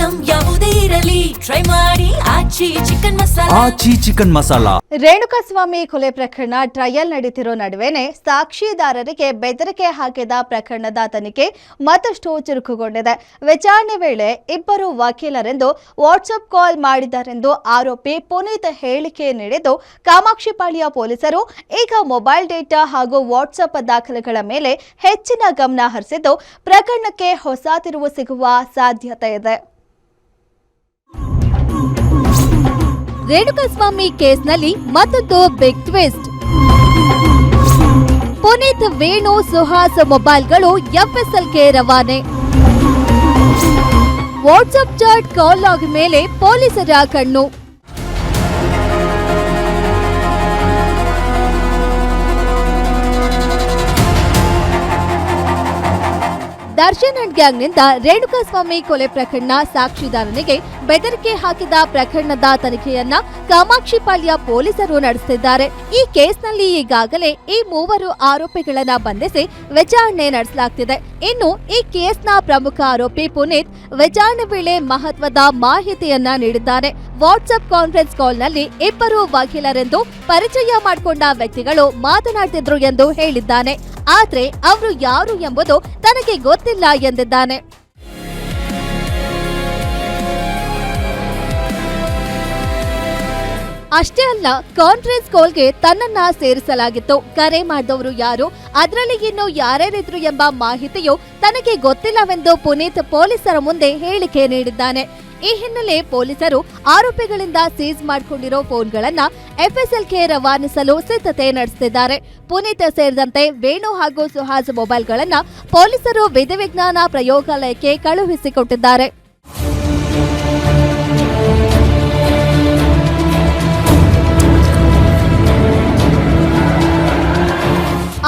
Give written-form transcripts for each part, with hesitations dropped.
Item ಯಾವುದೇ ಇರಲಿ try ಮಾಡಿ ಆಚಿ ಚಿಕನ್ ಮಸಾಲಾ. ರೇಣುಕಾಸ್ವಾಮಿ ಕೊಲೆ ಪ್ರಕರಣ ಟ್ರಯಲ್ ನಡೀತಿರೋ ನಡುವೆನೆ ಸಾಕ್ಷಿದಾರರಿಗೆ ಬೆದರಿಕೆ ಹಾಕಿದ ಪ್ರಕರಣದ ತನಿಖೆ ಮತ್ತಷ್ಟು ಚುರುಕುಗೊಂಡಿದೆ. ವಿಚಾರಣೆ ವೇಳೆ ಇಬ್ಬರು ವಕೀಲರೆಂದು ವಾಟ್ಸ್ಆಪ್ ಕಾಲ್ ಮಾಡಿದ್ದಾರೆಂದು ಆರೋಪಿ ಪುನೀತ್ ಹೇಳಿಕೆ ನೀಡಿದ್ದು, ಕಾಮಾಕ್ಷಿಪಾಳ್ಯ ಪೊಲೀಸರು ಈಗ ಮೊಬೈಲ್ ಡೇಟಾ ಹಾಗೂ ವಾಟ್ಸ್ಆಪ್ ದಾಖಲೆಗಳ ಮೇಲೆ ಹೆಚ್ಚಿನ ಗಮನ ಹರಿಸಿದ್ದು, ಪ್ರಕರಣಕ್ಕೆ ಹೊಸ ತಿರುವು ಸಿಗುವ ಸಾಧ್ಯತೆ ಇದೆ. ರೇಣುಕಾಸ್ವಾಮಿ ಕೇಸ್ನಲ್ಲಿ ಮತ್ತೊಂದು ಬಿಗ್ ಟ್ವಿಸ್ಟ್. ಪುನೀತ್, ವೇಣು, ಸುಹಾಸ್ ಮೊಬೈಲ್ಗಳು ಎಫ್ಎಸ್ಎಲ್ಗೆ ರವಾನೆ. ವಾಟ್ಸ್ಆಪ್ ಚಾಟ್ ಕಾಲ್ ಲಾಗ್ ಮೇಲೆ ಪೊಲೀಸರ ಕಣ್ಣು. ದರ್ಶನ್ ಅಂಡ್ ಗ್ಯಾಂಗ್ನಿಂದ ರೇಣುಕಾಸ್ವಾಮಿ ಕೊಲೆ ಪ್ರಕರಣ ಸಾಕ್ಷಿದಾರನಿಗೆ ಬೆದರಿಕೆ ಹಾಕಿದ ಪ್ರಕರಣದ ತನಿಖೆಯನ್ನ ಕಾಮಾಕ್ಷಿಪಾಳ್ಯ ಪೊಲೀಸರು ನಡೆಸುತ್ತಿದ್ದಾರೆ. ಈ ಕೇಸ್ನಲ್ಲಿ ಈಗಾಗಲೇ ಈ ಮೂವರು ಆರೋಪಿಗಳನ್ನ ಬಂಧಿಸಿ ವಿಚಾರಣೆ ನಡೆಸಲಾಗ್ತಿದೆ. ಇನ್ನು ಈ ಕೇಸ್ನ ಪ್ರಮುಖ ಆರೋಪಿ ಪುನೀತ್ ವಿಚಾರಣೆ ವೇಳೆ ಮಹತ್ವದ ಮಾಹಿತಿಯನ್ನ ನೀಡಿದ್ದಾರೆ. ವಾಟ್ಸ್ಆಪ್ ಕಾನ್ಫರೆನ್ಸ್ ಕಾಲ್ನಲ್ಲಿ ಇಬ್ಬರು ವಕೀಲರೆಂದು ಪರಿಚಯ ಮಾಡಿಕೊಂಡ ವ್ಯಕ್ತಿಗಳು ಮಾತನಾಡ್ತಿದ್ರು ಎಂದು ಹೇಳಿದ್ದಾನೆ. ಆದ್ರೆ ಅವರು ಯಾರು ಎಂಬುದು ತನಗೆ ಗೊತ್ತಿಲ್ಲ ಎಂದಿದ್ದಾನೆ. ಅಷ್ಟೇ ಅಲ್ಲ, ಕಾನ್ಫರೆನ್ಸ್ ಕಾಲ್ಗೆ ತನ್ನನ್ನ ಸೇರಿಸಲಾಗಿತ್ತು. ಕರೆ ಮಾಡಿದವರು ಯಾರು, ಅದರಲ್ಲಿ ಇನ್ನು ಯಾರ್ಯಾರಿದ್ರು ಎಂಬ ಮಾಹಿತಿಯು ತನಗೆ ಗೊತ್ತಿಲ್ಲವೆಂದು ಪುನೀತ್ ಪೊಲೀಸರ ಮುಂದೆ ಹೇಳಿಕೆ ನೀಡಿದ್ದಾನೆ. ಈ ಹಿನ್ನೆಲೆ ಪೊಲೀಸರು ಆರೋಪಿಗಳಿಂದ ಸೀಸ್ ಮಾಡಿಕೊಂಡಿರೋ ಫೋನ್ಗಳನ್ನ ಎಫ್ಎಸ್ಎಲ್ಗೆ ರವಾನಿಸಲು ಸಿದ್ಧತೆ ನಡೆಸುತ್ತಿದ್ದಾರೆ. ಪುನೀತ್ ಸೇರಿದಂತೆ ವೇಣು ಹಾಗೂ ಸುಹಾಸ್ ಮೊಬೈಲ್ಗಳನ್ನ ಪೊಲೀಸರು ವಿಧಿವಿಜ್ಞಾನ ಪ್ರಯೋಗಾಲಯಕ್ಕೆ ಕಳುಹಿಸಿಕೊಟ್ಟಿದ್ದಾರೆ.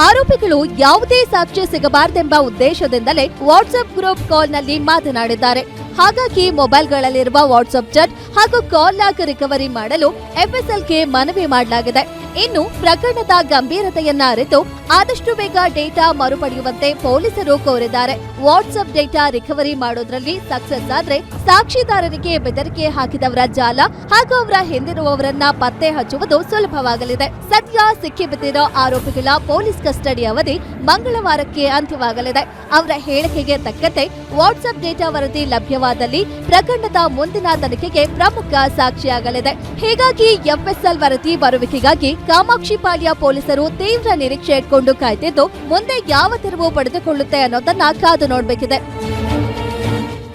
ಆರೋಪಿಗಳು ಯಾವುದೇ ಸಾಕ್ಷ್ಯ ಸಿಗಬಾರದೆಂಬ ಉದ್ದೇಶದಿಂದಲೇ ವಾಟ್ಸ್ಆಪ್ ಗ್ರೂಪ್ ಕಾಲ್ನಲ್ಲಿ ಮಾತನಾಡಿದ್ದಾರೆ. ಹಾಗಾಗಿ ಮೊಬೈಲ್ಗಳಲ್ಲಿರುವ ವಾಟ್ಸ್ಆಪ್ ಚಾಟ್ ಹಾಗೂ ಕಾಲ್ ಲಾಗ್ ರಿಕವರಿ ಮಾಡಲು ಎಫ್ಎಸ್ಎಲ್ಗೆ ಮನವಿ ಮಾಡಲಾಗಿದೆ. ಇನ್ನು ಪ್ರಕರಣದ ಗಂಭೀರತೆಯನ್ನ ಅರಿತು ಆದಷ್ಟು ಬೇಗ ಡೇಟಾ ಮರುಪಡೆಯುವಂತೆ ಪೊಲೀಸರು ಕೋರಿದ್ದಾರೆ. ವಾಟ್ಸ್ಆಪ್ ಡೇಟಾ ರಿಕವರಿ ಮಾಡೋದ್ರಲ್ಲಿ ಸಕ್ಸಸ್ ಆದ್ರೆ ಸಾಕ್ಷಿದಾರರಿಗೆ ಬೆದರಿಕೆ ಹಾಕಿದವರ ಜಾಲ ಹಾಗೂ ಅವರ ಹಿಂದಿರುವವರನ್ನ ಪತ್ತೆ ಹಚ್ಚುವುದು ಸುಲಭವಾಗಲಿದೆ. ಸದ್ಯ ಸಿಕ್ಕಿಬಿದ್ದಿರೋ ಆರೋಪಿಗಳ ಪೊಲೀಸ್ ಕಸ್ಟಡಿ ಅವಧಿ ಮಂಗಳವಾರಕ್ಕೆ ಅಂತ್ಯವಾಗಲಿದೆ. ಅವರ ಹೇಳಿಕೆಗೆ ತಕ್ಕಂತೆ ವಾಟ್ಸ್ಆಪ್ ಡೇಟಾ ವರದಿ ಲಭ್ಯವಾದಲ್ಲಿ ಪ್ರಕರಣದ ಮುಂದಿನ ತನಿಖೆಗೆ ಪ್ರಮುಖ ಸಾಕ್ಷಿಯಾಗಲಿದೆ. ಹೀಗಾಗಿ ಎಫ್ಎಸ್ಎಲ್ ವರದಿ ಬರುವಿಕೆಗಾಗಿ ಕಾಮಾಕ್ಷಿಪಾಳ್ಯ ಪೊಲೀಸರು ತೀವ್ರ ನಿರೀಕ್ಷೆ ಇಟ್ಕೊಂಡು ಕಾಯ್ತಿದ್ದು, ಮುಂದೆ ಯಾವ ತಿರುವು ಪಡೆದುಕೊಳ್ಳುತ್ತೆ ಅನ್ನೋದನ್ನ ಕಾದು ನೋಡಬೇಕಿದೆ.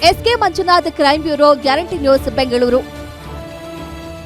SK Manjunath, crime bureau, guarantee news, Bengaluru.